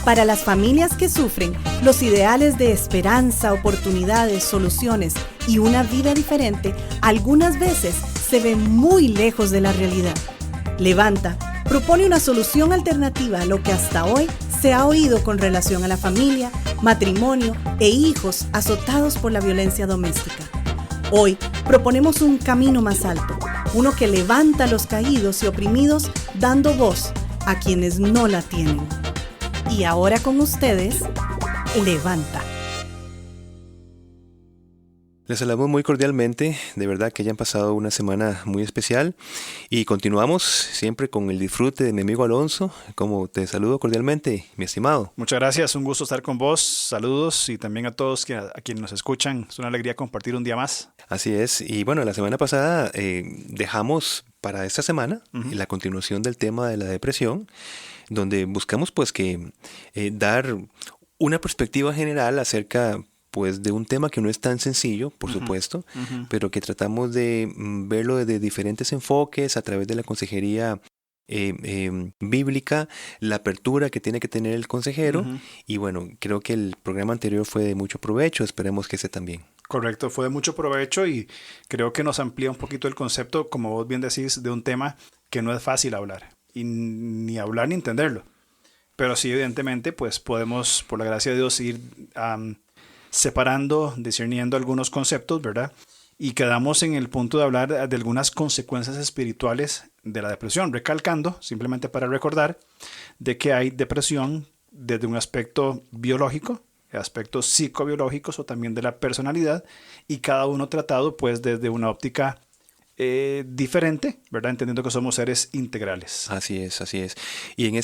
Para las familias que sufren, los ideales de esperanza, oportunidades, soluciones y una vida diferente algunas veces se ven muy lejos de la realidad. Levanta propone una solución alternativa a lo que hasta hoy se ha oído con relación a la familia, matrimonio e hijos azotados por la violencia doméstica. Hoy proponemos un camino más alto, uno que levanta a los caídos y oprimidos, dando voz a quienes no la tienen. Y ahora con ustedes, Levanta. Les saludamos muy cordialmente, de verdad que hayan pasado una semana muy especial y continuamos siempre con el disfrute de mi amigo Alonso, como te saludo cordialmente, mi estimado. Muchas gracias, un gusto estar con vos, saludos y también a todos a quienes nos escuchan, es una alegría compartir un día más. Así es, y bueno, la semana pasada dejamos para esta semana la continuación del tema de la depresión, donde buscamos pues que dar una perspectiva general acerca pues de un tema que no es tan sencillo, por supuesto, pero que tratamos de verlo desde diferentes enfoques a través de la consejería bíblica, la apertura que tiene que tener el consejero, y bueno, creo que el programa anterior fue de mucho provecho, esperemos que ese también. Correcto, fue de mucho provecho y creo que nos amplía un poquito el concepto, como vos bien decís, de un tema que no es fácil hablar, y ni hablar ni entenderlo, pero sí evidentemente pues podemos, por la gracia de Dios, ir separando, discerniendo algunos conceptos, ¿verdad? Y quedamos en el punto de hablar de algunas consecuencias espirituales de la depresión, recalcando, simplemente para recordar, de que hay depresión desde un aspecto biológico, aspectos psicobiológicos o también de la personalidad, y cada uno tratado pues desde una óptica diferente, ¿verdad? Entendiendo que somos seres integrales. Así es, así es. Y en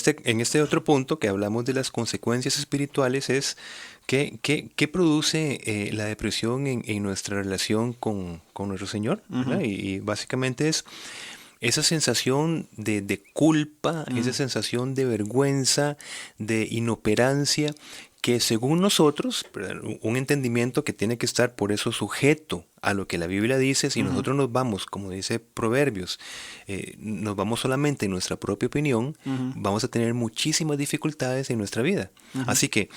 este otro punto que hablamos de las consecuencias espirituales es ¿qué produce la depresión en nuestra relación con nuestro Señor? Y básicamente es esa sensación de culpa, esa sensación de vergüenza, de inoperancia, que según nosotros, un entendimiento que tiene que estar por eso sujeto a lo que la Biblia dice, si nosotros nos vamos, como dice Proverbios, nos vamos solamente en nuestra propia opinión, vamos a tener muchísimas dificultades en nuestra vida. Así que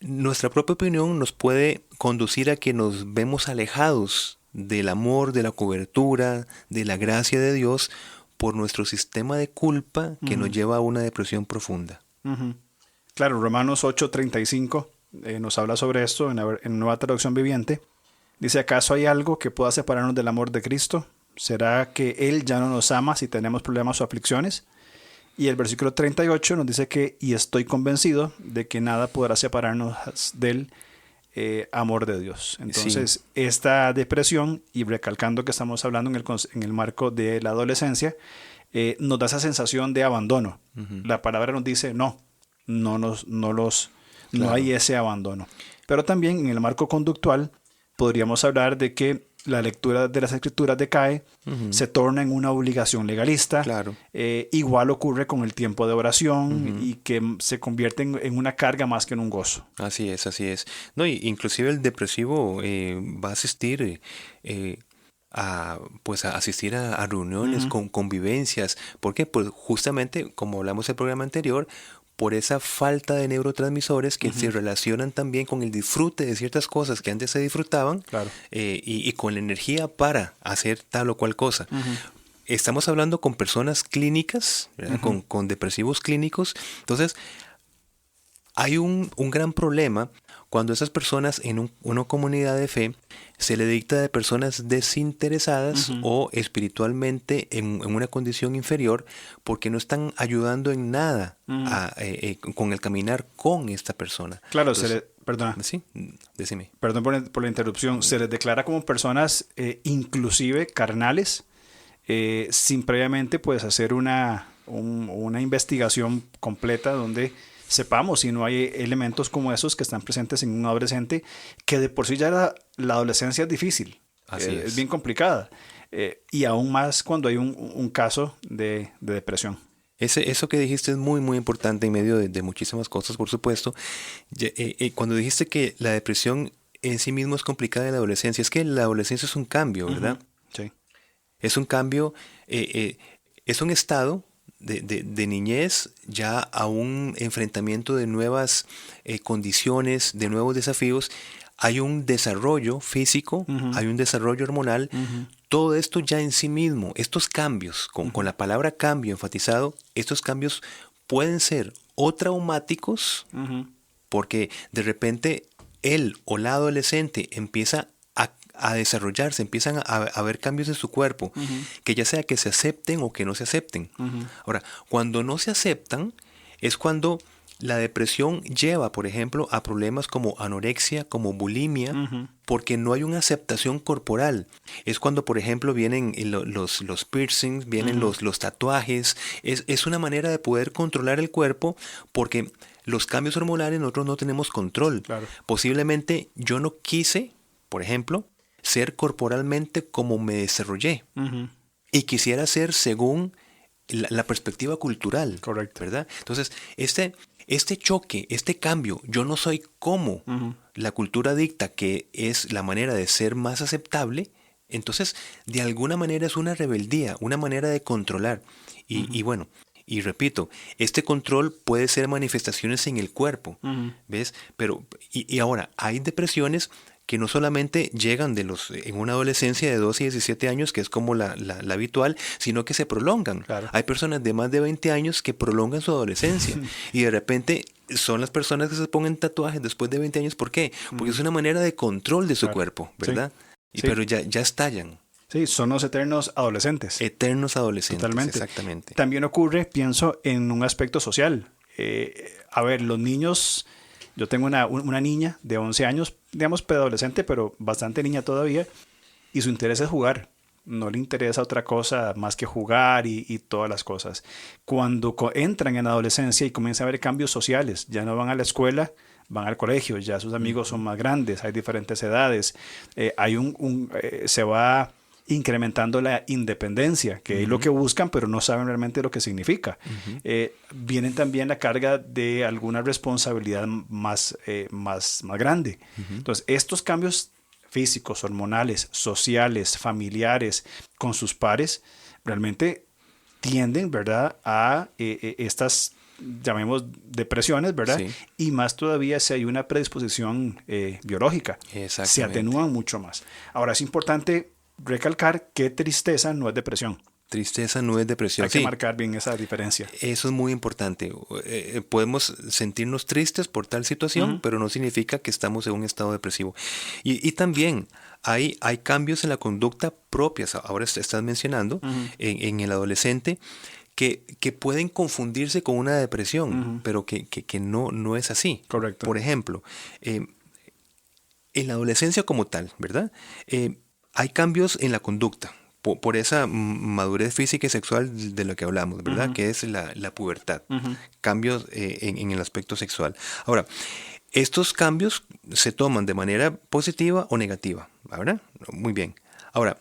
nuestra propia opinión nos puede conducir a que nos vemos alejados del amor, de la cobertura, de la gracia de Dios por nuestro sistema de culpa que nos lleva a una depresión profunda. Claro, Romanos 8:35 nos habla sobre esto en Nueva Traducción Viviente. Dice, ¿acaso hay algo que pueda separarnos del amor de Cristo? ¿Será que Él ya no nos ama si tenemos problemas o aflicciones? Y el versículo 38 nos dice que, y estoy convencido de que nada podrá separarnos del amor de Dios. Entonces, esta depresión, y recalcando que estamos hablando en el marco de la adolescencia, nos da esa sensación de abandono. La palabra nos dice no hay ese abandono. Pero también en el marco conductual podríamos hablar de que la lectura de las escrituras decae, se torna en una obligación legalista. Claro. Igual ocurre con el tiempo de oración y que se convierte en una carga más que en un gozo. Así es, así es. No, inclusive el depresivo va a asistir a asistir a reuniones con convivencias. ¿Por qué? Pues justamente, como hablamos en el programa anterior, por esa falta de neurotransmisores que se relacionan también con el disfrute de ciertas cosas que antes se disfrutaban, claro. y con la energía para hacer tal o cual cosa. Estamos hablando con personas clínicas, con depresivos clínicos. Entonces, hay un gran problema cuando esas personas en una comunidad de fe se le dicta de personas desinteresadas o espiritualmente en una condición inferior porque no están ayudando en nada con el caminar con esta persona. Claro, perdona. Sí, decime. Perdón por la interrupción. Se les declara como personas inclusive carnales sin previamente pues hacer una investigación completa donde sepamos si no hay elementos como esos que están presentes en un adolescente, que de por sí ya la adolescencia es difícil, es bien complicada, y aún más cuando hay un caso de depresión. Eso que dijiste es muy, muy importante en medio de muchísimas cosas, por supuesto. Cuando dijiste que la depresión en sí mismo es complicada en la adolescencia, es que la adolescencia es un cambio, ¿verdad? Sí. Es un cambio es un estado de niñez ya a un enfrentamiento de nuevas condiciones, de nuevos desafíos. Hay un desarrollo físico, hay un desarrollo hormonal. Todo esto ya en sí mismo, estos cambios, con la palabra cambio enfatizado, estos cambios pueden ser o traumáticos, porque de repente él o la adolescente empieza a desarrollarse, empiezan a haber cambios en su cuerpo, que ya sea que se acepten o que no se acepten. Ahora, cuando no se aceptan, es cuando la depresión lleva, por ejemplo, a problemas como anorexia, como bulimia, porque no hay una aceptación corporal. Es cuando, por ejemplo, vienen los piercings, vienen los tatuajes. Es una manera de poder controlar el cuerpo, porque los cambios hormonales nosotros no tenemos control. Claro. Posiblemente yo no quise, por ejemplo, ser corporalmente como me desarrollé. Y quisiera ser según la perspectiva cultural. Correcto. ¿Verdad? Entonces, este choque, este cambio, yo no soy como la cultura dicta, que es la manera de ser más aceptable, entonces de alguna manera es una rebeldía, una manera de controlar. Y bueno, y repito, este control puede ser manifestaciones en el cuerpo, ¿ves? Pero, y ahora, hay depresiones que no solamente llegan en una adolescencia de 12 y 17 años, que es como la habitual, sino que se prolongan. Claro. Hay personas de más de 20 años que prolongan su adolescencia y de repente son las personas que se ponen tatuajes después de 20 años. ¿Por qué? Porque es una manera de control de su cuerpo, ¿verdad? Sí. Pero ya estallan. Sí, son los eternos adolescentes. Eternos adolescentes. Totalmente. Exactamente. También ocurre, pienso, en un aspecto social. A ver, los niños... Yo tengo una niña de 11 años, digamos preadolescente, pero bastante niña todavía, y su interés es jugar. No le interesa otra cosa más que jugar y todas las cosas. Cuando entran en adolescencia y comienzan a ver cambios sociales, ya no van a la escuela, van al colegio, ya sus amigos son más grandes, hay diferentes edades, se va incrementando la independencia, que es lo que buscan, pero no saben realmente lo que significa. Vienen también la carga de alguna responsabilidad más grande. Entonces, estos cambios físicos, hormonales, sociales, familiares, con sus pares, realmente tienden, ¿verdad?, a estas, llamemos, depresiones, ¿verdad? Sí. Y más todavía si hay una predisposición biológica. Se atenúan mucho más. Ahora, es importante recalcar que tristeza no es depresión. Tristeza no es depresión. Hay que marcar bien esa diferencia. Eso es muy importante. Podemos sentirnos tristes por tal situación, pero no significa que estamos en un estado depresivo. Y también hay cambios en la conducta propias. Ahora estás mencionando en el adolescente que pueden confundirse con una depresión, pero que no es así. Correcto. Por ejemplo, en la adolescencia como tal, ¿verdad? Hay cambios en la conducta por esa madurez física y sexual de lo que hablamos, ¿verdad? Que es la pubertad. Cambios en el aspecto sexual. Ahora, estos cambios se toman de manera positiva o negativa, ¿verdad? Muy bien. Ahora,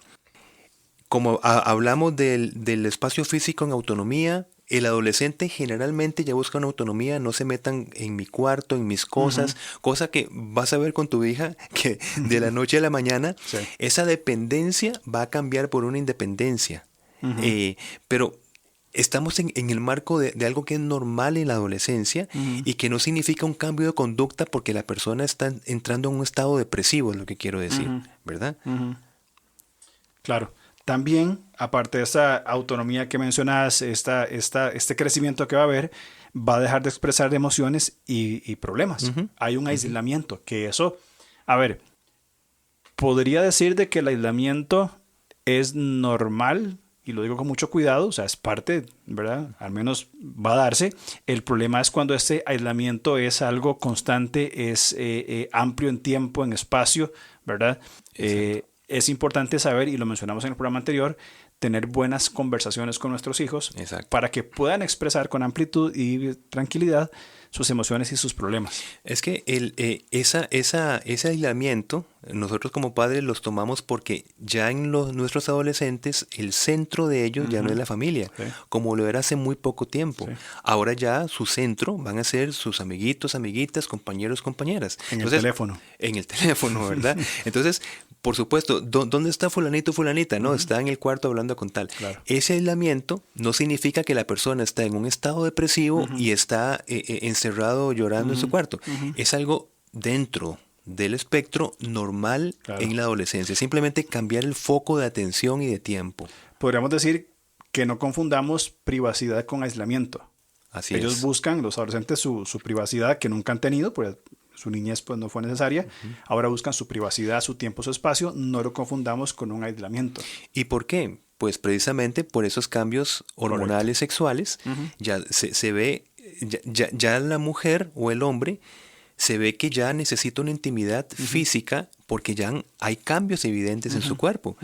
como hablamos del espacio físico en autonomía, el adolescente generalmente ya busca una autonomía, no se metan en mi cuarto, en mis cosas, cosa que vas a ver con tu hija, que de la noche a la mañana, esa dependencia va a cambiar por una independencia. Pero estamos en el marco de algo que es normal en la adolescencia y que no significa un cambio de conducta porque la persona está entrando en un estado depresivo, es lo que quiero decir, ¿verdad? Claro. También, aparte de esta autonomía que mencionas, este crecimiento que va a haber, va a dejar de expresar emociones y problemas. Hay un aislamiento, que eso, a ver, podría decir de que el aislamiento es normal, y lo digo con mucho cuidado, o sea, es parte, ¿verdad? Al menos va a darse. El problema es cuando este aislamiento es algo constante, es amplio en tiempo, en espacio, ¿verdad? Es importante saber, y lo mencionamos en el programa anterior, tener buenas conversaciones con nuestros hijos para que puedan expresar con amplitud y tranquilidad sus emociones y sus problemas. Es que ese aislamiento, nosotros como padres los tomamos porque ya en nuestros adolescentes el centro de ellos ya no es la familia, como lo era hace muy poco tiempo. Ahora ya su centro van a ser sus amiguitos, amiguitas, compañeros, compañeras. El teléfono. En el teléfono, ¿verdad? Entonces, Por supuesto, ¿dónde está fulanito, fulanita? No, está en el cuarto hablando con tal. Claro. Ese aislamiento no significa que la persona está en un estado depresivo y está encerrado llorando en su cuarto. Es algo dentro del espectro normal en la adolescencia. Simplemente cambiar el foco de atención y de tiempo. Podríamos decir que no confundamos privacidad con aislamiento. Así Ellos es. buscan, los adolescentes, su privacidad que nunca han tenido, pues su niñez pues no fue necesaria. Ahora buscan su privacidad, su tiempo, su espacio. No lo confundamos con un aislamiento. ¿Y por qué? Pues precisamente por esos cambios hormonales sexuales. Ya se ve, ya la mujer o el hombre se ve que ya necesita una intimidad física porque ya hay cambios evidentes en su cuerpo.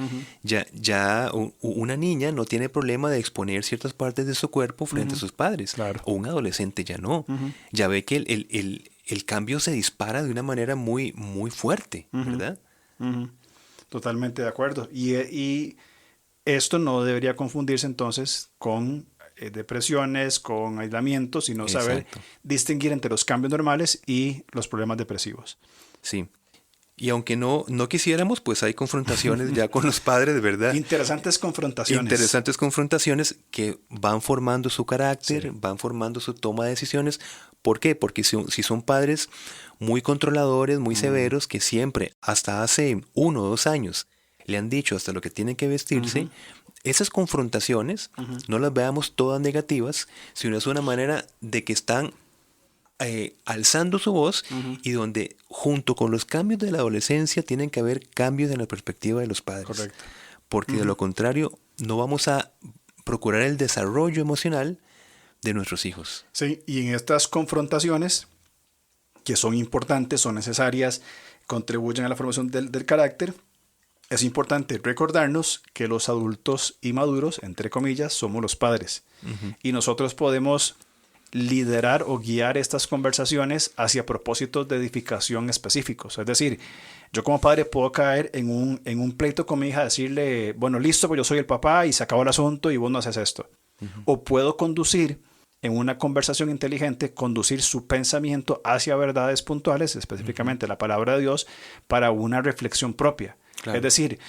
Ya una niña no tiene problema de exponer ciertas partes de su cuerpo frente a sus padres. Claro. O un adolescente ya no. Ya ve que el cambio se dispara de una manera muy, muy fuerte, ¿verdad? Totalmente de acuerdo. Y esto no debería confundirse entonces con depresiones, con aislamiento, sino saber Exacto. distinguir entre los cambios normales y los problemas depresivos. Sí. Y aunque no quisiéramos, pues hay confrontaciones ya con los padres, ¿verdad? Interesantes confrontaciones. Interesantes confrontaciones que van formando su carácter, van formando su toma de decisiones. ¿Por qué? Porque si son padres muy controladores, muy severos, que siempre, hasta hace 1 o 2 años, le han dicho hasta lo que tienen que vestirse, esas confrontaciones no las veamos todas negativas, sino es una manera de que están alzando su voz y donde junto con los cambios de la adolescencia tienen que haber cambios en la perspectiva de los padres. Correcto. Porque de lo contrario no vamos a procurar el desarrollo emocional de nuestros hijos. Sí, y en estas confrontaciones, que son importantes, son necesarias, contribuyen a la formación del carácter, es importante recordarnos que los adultos inmaduros, entre comillas, somos los padres. Y nosotros podemos liderar o guiar estas conversaciones hacia propósitos de edificación específicos. Es decir, yo como padre puedo caer en un pleito con mi hija, decirle, bueno, listo, pues yo soy el papá y se acabó el asunto y vos no haces esto. O puedo conducir en una conversación inteligente, conducir su pensamiento hacia verdades puntuales, específicamente la palabra de Dios, para una reflexión propia. Claro. Es decir,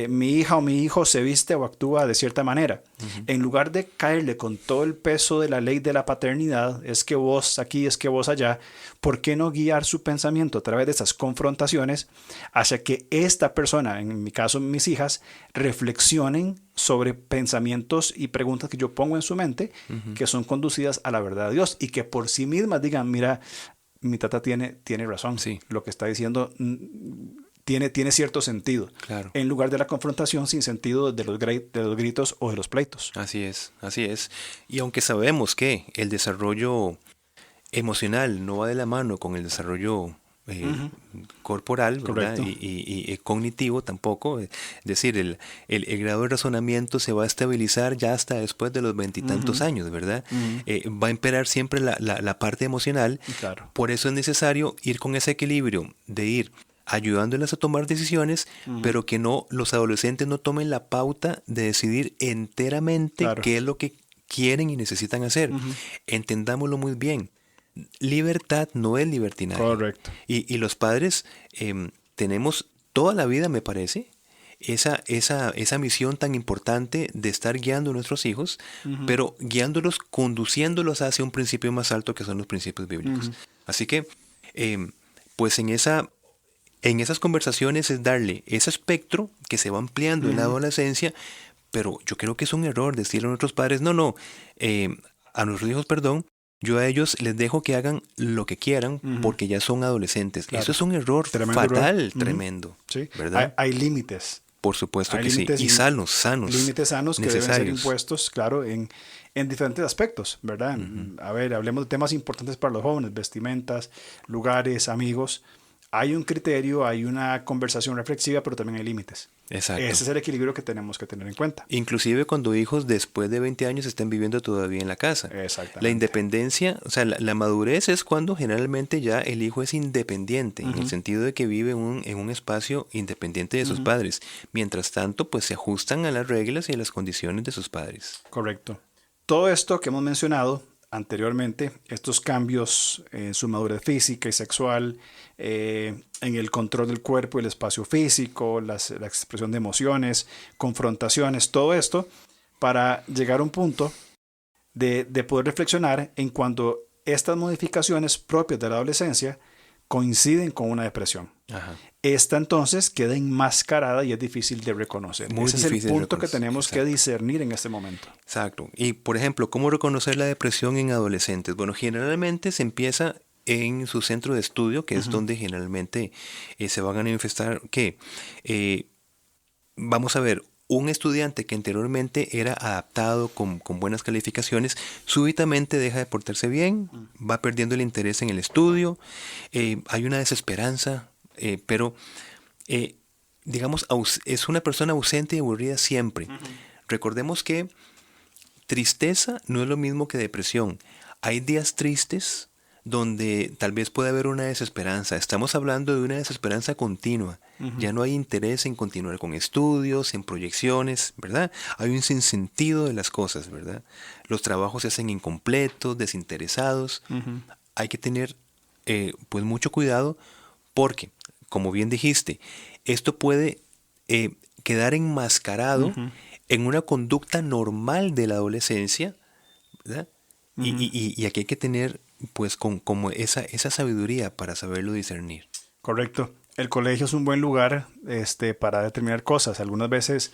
mi hija o mi hijo se viste o actúa de cierta manera. En lugar de caerle con todo el peso de la ley de la paternidad, es que vos aquí, es que vos allá, ¿por qué no guiar su pensamiento a través de esas confrontaciones hacia que esta persona, en mi caso mis hijas, reflexionen sobre pensamientos y preguntas que yo pongo en su mente que son conducidas a la verdad de Dios y que por sí mismas digan, mira, mi tata tiene razón, sí. Lo que está diciendo tiene cierto sentido, claro. En lugar de la confrontación sin sentido de los gritos o de los pleitos. Así es, así es. Y aunque sabemos que el desarrollo emocional no va de la mano con el desarrollo corporal, ¿verdad? Y cognitivo tampoco. Es decir, el grado de razonamiento se va a estabilizar ya hasta después de los 20 y tantos años, ¿verdad? Va a imperar siempre la parte emocional. Claro. Por eso es necesario ir con ese equilibrio de ir ayudándolas a tomar decisiones, pero que los adolescentes no tomen la pauta de decidir enteramente qué es lo que quieren y necesitan hacer. Entendámoslo muy bien. Libertad no es libertinaje. Correcto. Y los padres tenemos toda la vida, me parece, esa misión tan importante de estar guiando a nuestros hijos, pero guiándolos, conduciéndolos hacia un principio más alto que son los principios bíblicos. Así que, pues en esas conversaciones es darle ese espectro que se va ampliando en la adolescencia, pero yo creo que es un error decirle a nuestros padres, a nuestros hijos, yo a ellos les dejo que hagan lo que quieran porque ya son adolescentes. Claro. Eso es un error fatal, tremendo. Sí. ¿Verdad? Hay límites. Por supuesto que sí. Y sanos. Límites sanos que deben ser impuestos, claro, en diferentes aspectos, ¿verdad? A ver, hablemos de temas importantes para los jóvenes, vestimentas, lugares, amigos. Hay un criterio, hay una conversación reflexiva, pero también hay límites. Exacto. Ese es el equilibrio que tenemos que tener en cuenta. Inclusive cuando hijos después de 20 años estén viviendo todavía en la casa. Exactamente. La independencia, o sea, la madurez es cuando generalmente ya el hijo es independiente, en el sentido de que vive en un espacio independiente de sus padres. Mientras tanto, pues se ajustan a las reglas y a las condiciones de sus padres. Correcto. Todo esto que hemos mencionado anteriormente, estos cambios en su madurez física y sexual, en el control del cuerpo y el espacio físico, la expresión de emociones, confrontaciones, todo esto, para llegar a un punto de poder reflexionar en cuando estas modificaciones propias de la adolescencia coinciden con una depresión. Ajá. Esta entonces queda enmascarada y es difícil de reconocer. Muy Ese es difícil el de punto que reconocer, tenemos que exacto. discernir en este momento. Exacto. Y por ejemplo, ¿cómo reconocer la depresión en adolescentes? Bueno, generalmente se empieza en su centro de estudio, que es donde generalmente se van a manifestar que, vamos a ver, un estudiante que anteriormente era adaptado con buenas calificaciones, súbitamente deja de portarse bien, va perdiendo el interés en el estudio, hay una desesperanza, pero digamos, es una persona ausente y aburrida siempre. Recordemos que tristeza no es lo mismo que depresión. Hay días tristes donde tal vez puede haber una desesperanza. Estamos hablando de una desesperanza continua. Ya no hay interés en continuar con estudios, en proyecciones, ¿verdad? Hay un sinsentido de las cosas, ¿verdad? Los trabajos se hacen incompletos, desinteresados. Hay que tener pues mucho cuidado porque, como bien dijiste, esto puede quedar enmascarado en una conducta normal de la adolescencia, ¿verdad? Y aquí hay que tener pues como esa sabiduría para saberlo discernir. Correcto. El colegio es un buen lugar para determinar cosas. Algunas veces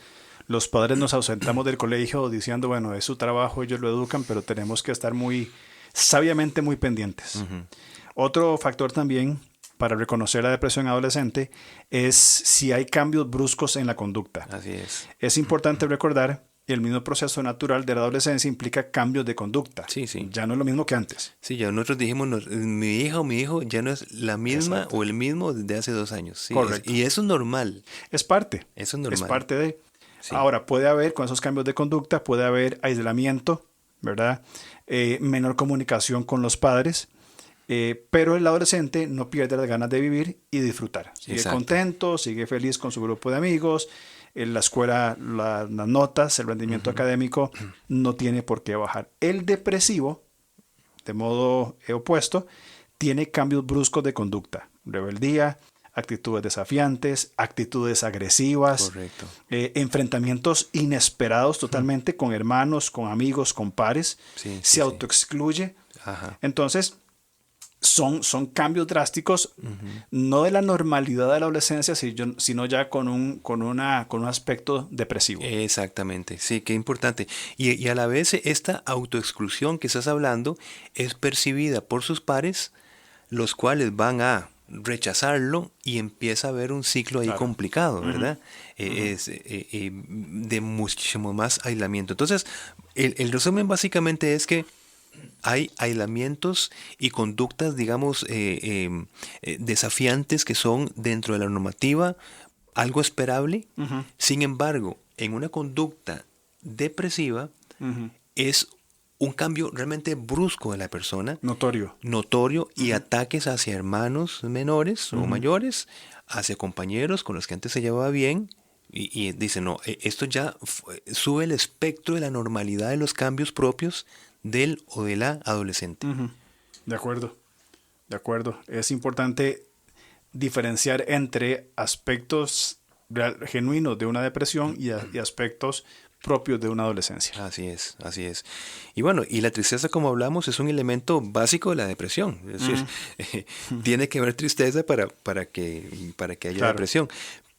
los padres nos ausentamos del colegio diciendo, bueno, es su trabajo, ellos lo educan, pero tenemos que estar muy sabiamente muy pendientes. Otro factor también para reconocer la depresión adolescente es si hay cambios bruscos en la conducta. Así es. Es importante recordar el mismo proceso natural de la adolescencia implica cambios de conducta. Sí, sí. Ya no es lo mismo que antes. Sí, ya nosotros dijimos, mi hija o mi hijo ya no es la misma Exacto. o el mismo desde hace 2 años. Sí, Correcto. y eso es normal. Es parte. Eso es normal. Es parte de... Sí. Ahora, puede haber, con esos cambios de conducta, puede haber aislamiento, ¿verdad? Menor comunicación con los padres, pero el adolescente no pierde las ganas de vivir y disfrutar. Sigue Exacto. contento, sigue feliz con su grupo de amigos, en la escuela las notas, el rendimiento académico no tiene por qué bajar. El depresivo, de modo opuesto, tiene cambios bruscos de conducta, rebeldía, actitudes desafiantes, actitudes agresivas, Correcto. Enfrentamientos inesperados totalmente con hermanos, con amigos, con pares, Sí, sí, se autoexcluye. Ajá. Entonces, son cambios drásticos, no de la normalidad de la adolescencia, sino ya con un aspecto depresivo. Exactamente, sí, qué importante. Y a la vez esta autoexclusión que estás hablando es percibida por sus pares, los cuales van a rechazarlo y empieza a haber un ciclo ahí Claro. complicado, ¿verdad? De muchísimo más aislamiento. Entonces, el resumen básicamente es que hay aislamientos y conductas, digamos, desafiantes que son dentro de la normativa algo esperable. Sin embargo, en una conducta depresiva es un cambio realmente brusco de la persona, notorio y ataques hacia hermanos menores o mayores, hacia compañeros con los que antes se llevaba bien. Y dice, no, esto ya sube el espectro de la normalidad de los cambios propios del o de la adolescente. De acuerdo. Es importante diferenciar entre aspectos genuinos de una depresión y aspectos propios de una adolescencia. Así es. Y bueno, y la tristeza, como hablamos, es un elemento básico de la depresión. Es decir, tiene que haber tristeza para que haya Claro. depresión.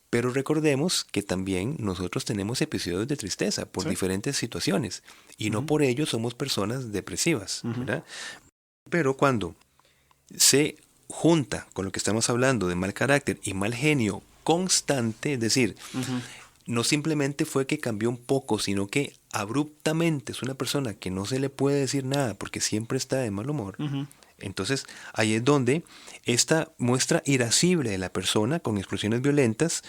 Pero recordemos que también nosotros tenemos episodios de tristeza por diferentes situaciones y no por ello somos personas depresivas, ¿verdad? Pero cuando se junta con lo que estamos hablando de mal carácter y mal genio constante, es decir, no simplemente fue que cambió un poco, sino que abruptamente es una persona que no se le puede decir nada porque siempre está de mal humor. Entonces, ahí es donde esta muestra irascible de la persona con expresiones violentas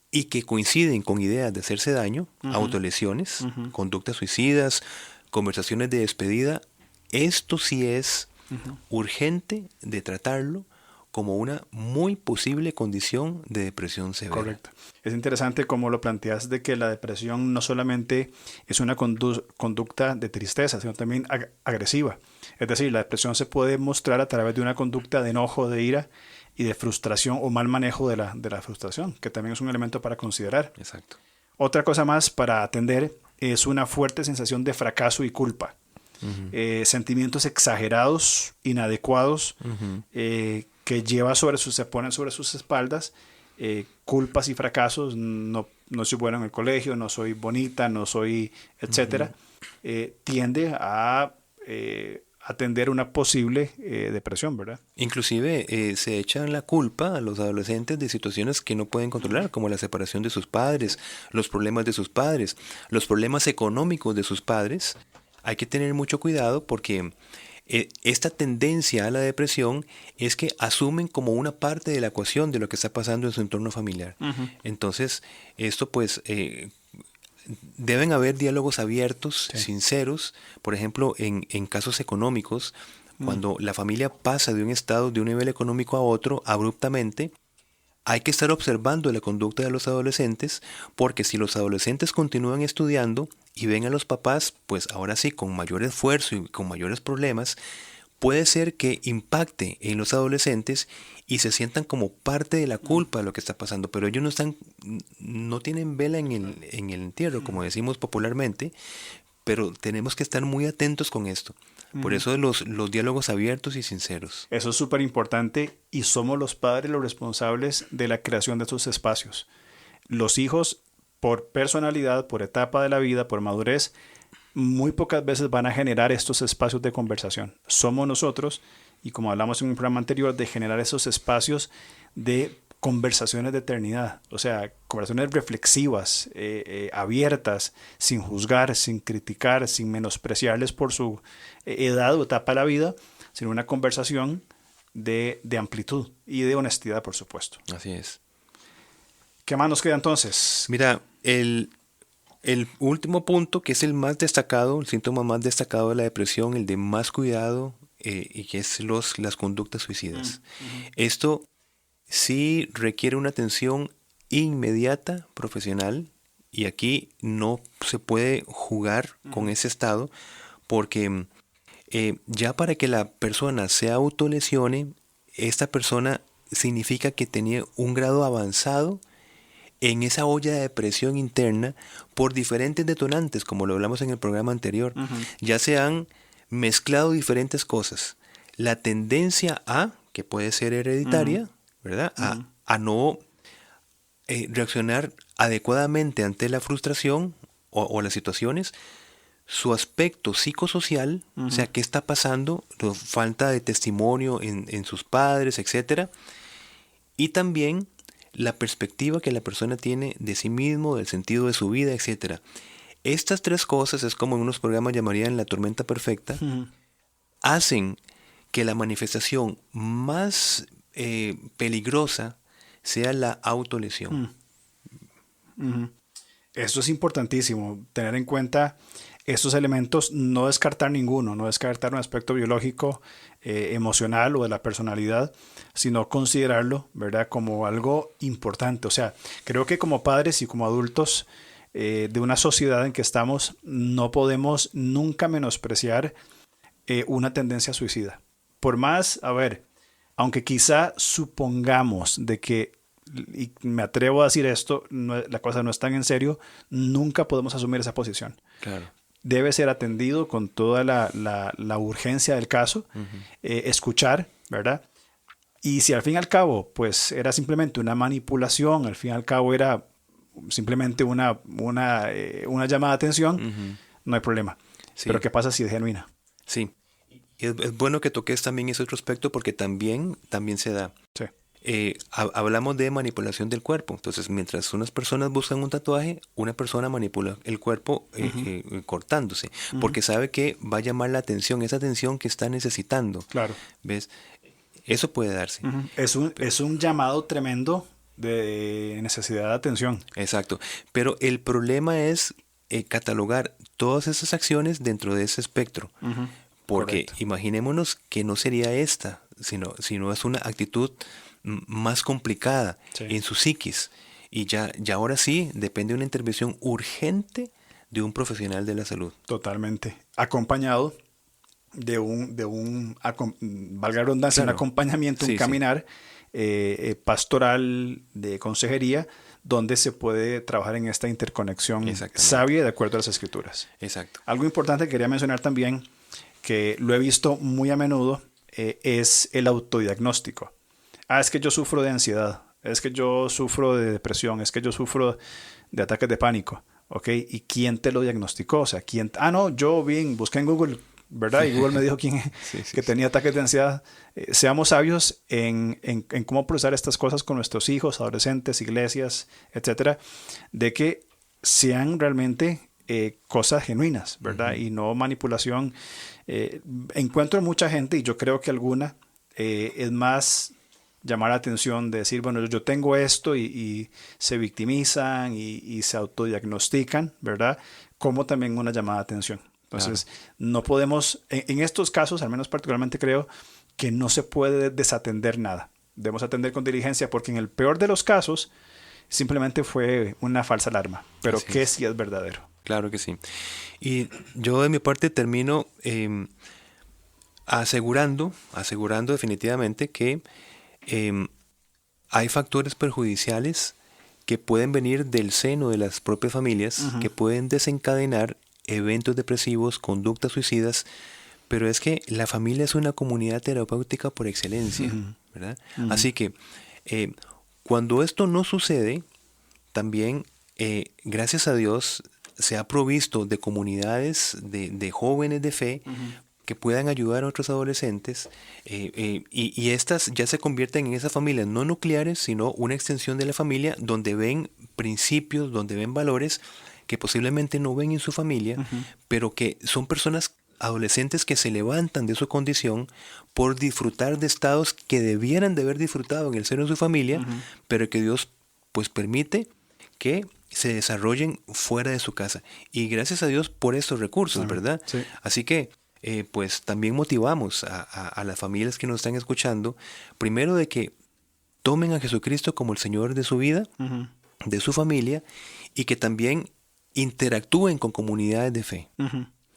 y que coinciden con ideas de hacerse daño, autolesiones, conductas suicidas, conversaciones de despedida, esto sí es urgente de tratarlo como una muy posible condición de depresión severa. Correcto. Es interesante cómo lo planteas de que la depresión no solamente es una conducta de tristeza, sino también agresiva. Es decir, la depresión se puede mostrar a través de una conducta de enojo, de ira y de frustración o mal manejo de la frustración, que también es un elemento para considerar. Exacto. Otra cosa más para atender es una fuerte sensación de fracaso y culpa. Sentimientos exagerados, inadecuados, que se ponen sobre sus espaldas, culpas y fracasos, no soy bueno en el colegio, no soy bonita, no soy, etcétera, tiende a atender una posible depresión, ¿verdad? Inclusive se echan la culpa a los adolescentes de situaciones que no pueden controlar, como la separación de sus padres, los problemas de sus padres, los problemas económicos de sus padres. Hay que tener mucho cuidado porque esta tendencia a la depresión es que asumen como una parte de la ecuación de lo que está pasando en su entorno familiar. Entonces, esto pues deben haber diálogos abiertos, sinceros. Por ejemplo, en casos económicos, cuando la familia pasa de un estado, de un nivel económico a otro abruptamente, hay que estar observando la conducta de los adolescentes, porque si los adolescentes continúan estudiando y ven a los papás, pues ahora sí, con mayor esfuerzo y con mayores problemas, puede ser que impacte en los adolescentes y se sientan como parte de la culpa de lo que está pasando, pero ellos no tienen vela en el entierro, como decimos popularmente, pero tenemos que estar muy atentos con esto. Por eso los diálogos abiertos y sinceros. Eso es súper importante y somos los padres los responsables de la creación de estos espacios. Los hijos, por personalidad, por etapa de la vida, por madurez, muy pocas veces van a generar estos espacios de conversación. Somos nosotros, y como hablamos en un programa anterior, de generar esos espacios de conversaciones de eternidad, o sea, conversaciones reflexivas, abiertas, sin juzgar, sin criticar, sin menospreciarles por su edad o etapa de la vida, sino una conversación de amplitud y de honestidad, por supuesto. Así es. ¿Qué más nos queda entonces? Mira, el último punto, que es el más destacado, el síntoma más destacado de la depresión, el de más cuidado, y que es las conductas suicidas. Esto sí requiere una atención inmediata profesional, y aquí no se puede jugar con ese estado, porque ya para que la persona se autolesione, esta persona significa que tenía un grado avanzado en esa olla de depresión interna por diferentes detonantes, como lo hablamos en el programa anterior. Ya se han mezclado diferentes cosas. La tendencia que puede ser hereditaria, ¿verdad? A no reaccionar adecuadamente ante la frustración o las situaciones, su aspecto psicosocial, o sea, qué está pasando, falta de testimonio en sus padres, etcétera, y también la perspectiva que la persona tiene de sí mismo, del sentido de su vida, etcétera. Estas tres cosas, es como en unos programas llamarían la tormenta perfecta, hacen que la manifestación más peligrosa sea la autolesión. Esto es importantísimo, tener en cuenta estos elementos, no descartar ninguno, no descartar un aspecto biológico, emocional o de la personalidad, sino considerarlo, ¿verdad?, como algo importante. O sea, creo que como padres y como adultos de una sociedad en que estamos, no podemos nunca menospreciar una tendencia suicida. Por más, aunque quizá supongamos de que, y me atrevo a decir esto, la cosa no es tan en serio, nunca podemos asumir esa posición. Claro. Debe ser atendido con toda la urgencia del caso, escuchar, ¿verdad? Y si al fin y al cabo, pues era simplemente una manipulación, al fin y al cabo era simplemente una llamada de atención, no hay problema. Sí. Pero ¿qué pasa si es genuina? Sí. Es bueno que toques también ese otro aspecto, porque también se da. Sí. Hablamos de manipulación del cuerpo. Entonces, mientras unas personas buscan un tatuaje, una persona manipula el cuerpo cortándose, porque sabe que va a llamar la atención, esa atención que está necesitando. Claro. ¿Ves? Eso puede darse. Es un llamado tremendo de necesidad de atención. Exacto. Pero el problema es catalogar todas esas acciones dentro de ese espectro. Porque Correcto. Imaginémonos que no sería esta sino es una actitud más complicada en su psiquis. Y ya ahora sí depende de una intervención urgente de un profesional de la salud. Totalmente. Acompañado de un valga la redundancia, Claro. un acompañamiento, un caminar pastoral de consejería, donde se puede trabajar en esta interconexión sabia de acuerdo a las Escrituras. Exacto. Algo importante que quería mencionar también, que lo he visto muy a menudo, es el autodiagnóstico. Es que yo sufro de ansiedad, es que yo sufro de depresión, es que yo sufro de ataques de pánico. ¿Ok? ¿Y quién te lo diagnosticó? O sea, ¿quién? No, yo busqué en Google, ¿verdad? Y Google me dijo que tenía ataques de ansiedad. Seamos sabios en cómo procesar estas cosas con nuestros hijos, adolescentes, iglesias, etcétera, de que sean realmente cosas genuinas, ¿verdad? Y no manipulación. Encuentro mucha gente, y yo creo que alguna, es más llamar la atención de decir, bueno, yo tengo esto y se victimizan y se autodiagnostican, ¿verdad? Como también una llamada de atención. Entonces, no podemos, en estos casos, al menos particularmente creo, que no se puede desatender nada. Debemos atender con diligencia porque en el peor de los casos simplemente fue una falsa alarma, pero que sí es verdadero. Claro que sí. Y yo de mi parte termino asegurando definitivamente que hay factores perjudiciales que pueden venir del seno de las propias familias, que pueden desencadenar eventos depresivos, conductas suicidas, pero es que la familia es una comunidad terapéutica por excelencia, ¿verdad? Así que cuando esto no sucede, también gracias a Dios se ha provisto de comunidades de jóvenes de fe que puedan ayudar a otros adolescentes y estas ya se convierten en esas familias no nucleares, sino una extensión de la familia donde ven principios, donde ven valores que posiblemente no ven en su familia, pero que son personas adolescentes que se levantan de su condición por disfrutar de estados que debieran de haber disfrutado en el seno de su familia, pero que Dios pues permite que se desarrollen fuera de su casa. Y gracias a Dios por estos recursos, ¿verdad? Sí. Así que pues también motivamos a las familias que nos están escuchando, primero de que tomen a Jesucristo como el Señor de su vida, de su familia, y que también interactúen con comunidades de fe.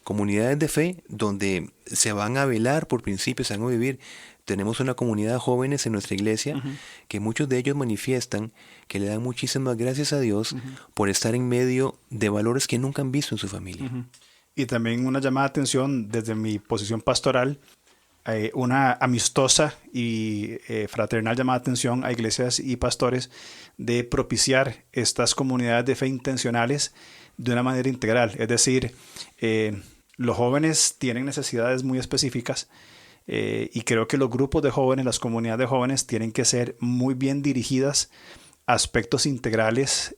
Comunidades de fe donde se van a velar por principios, se van a vivir. Tenemos una comunidad de jóvenes en nuestra iglesia que muchos de ellos manifiestan que le dan muchísimas gracias a Dios por estar en medio de valores que nunca han visto en su familia. Y también una llamada de atención desde mi posición pastoral, una amistosa y fraternal llamada de atención a iglesias y pastores de propiciar estas comunidades de fe intencionales de una manera integral. Es decir, los jóvenes tienen necesidades muy específicas y creo que los grupos de jóvenes, las comunidades de jóvenes tienen que ser muy bien dirigidas a aspectos integrales,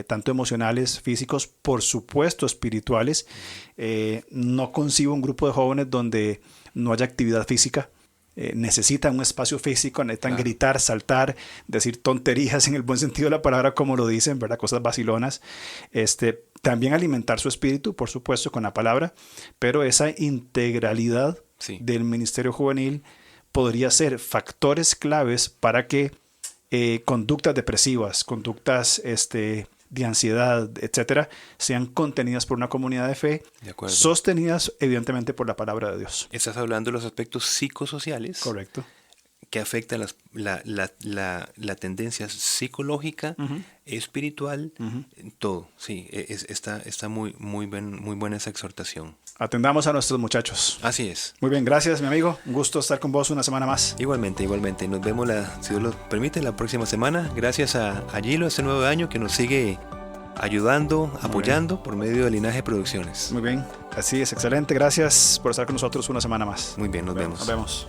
tanto emocionales, físicos, por supuesto espirituales. No concibo un grupo de jóvenes donde no haya actividad física. Necesitan un espacio físico, necesitan gritar, saltar, decir tonterías en el buen sentido de la palabra, como lo dicen, ¿verdad? Cosas vacilonas. También alimentar su espíritu, por supuesto, con la palabra, pero esa integralidad del ministerio juvenil podría ser factores claves para que conductas depresivas, conductas de ansiedad, etcétera, sean contenidas por una comunidad de fe, sostenidas evidentemente por la palabra de Dios. Estás hablando de los aspectos psicosociales. Correcto. Que afectan la tendencia psicológica, espiritual, todo. Sí, está muy buena esa exhortación. Atendamos a nuestros muchachos. Así es. Muy bien, gracias mi amigo. Un gusto estar con vos una semana más. Igualmente. Nos vemos, si Dios lo permite, la próxima semana. Gracias a Gilo este nuevo año que nos sigue ayudando, apoyando por medio de Linaje Producciones. Muy bien, así es, excelente. Gracias por estar con nosotros una semana más. Muy bien, nos vemos. Nos vemos.